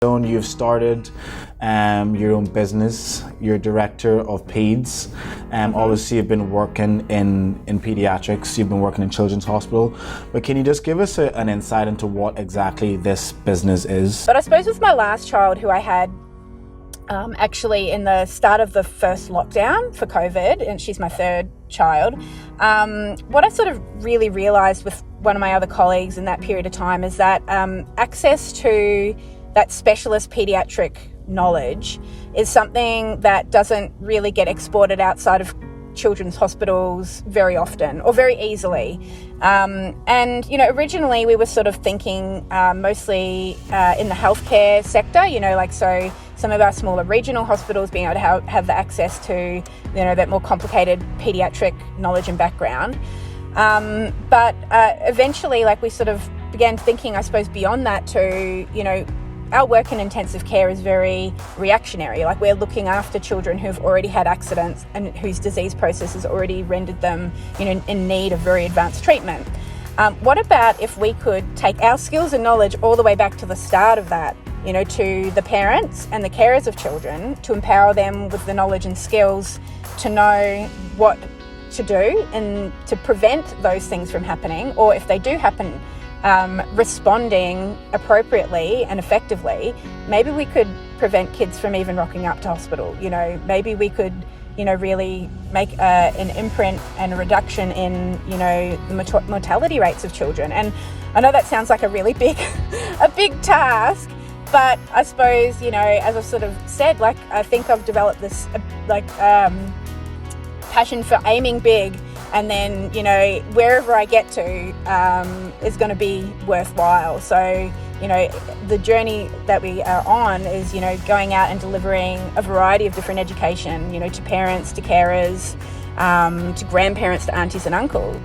You've started your own business. You're director of PEDS. Obviously, you've been working in pediatrics. You've been working in Children's Hospital. But can you just give us an insight into what exactly this business is? But I suppose with my last child, who I had actually in the start of the first lockdown for COVID, and she's my third child, what I sort of really realised with one of my other colleagues in that period of time is that access to that specialist pediatric knowledge is something that doesn't really get exported outside of children's hospitals very often or very easily. And, you know, originally we were sort of thinking mostly in the healthcare sector, so some of our smaller regional hospitals being able to have the access to, that more complicated pediatric knowledge and background. But eventually, we sort of began thinking, I suppose, beyond that to, our work in intensive care is very reactionary. We're looking after children who've already had accidents and whose disease process has already rendered them, in need of very advanced treatment. What about if we could take our skills and knowledge all the way back to the start of that, to the parents and the carers of children, to empower them with the knowledge and skills to know what to do and to prevent those things from happening, or if they do happen, responding appropriately and effectively. Maybe we could prevent kids from even rocking up to hospital. Maybe we could, really make an imprint and a reduction in, the mortality rates of children. And I know that sounds like a really big, a big task, but I suppose, as I've sort of said, I think I've developed this, passion for aiming big. And then, wherever I get to is going to be worthwhile. So, the journey that we are on is, going out and delivering a variety of different education, to parents, to carers, to grandparents, to aunties and uncles.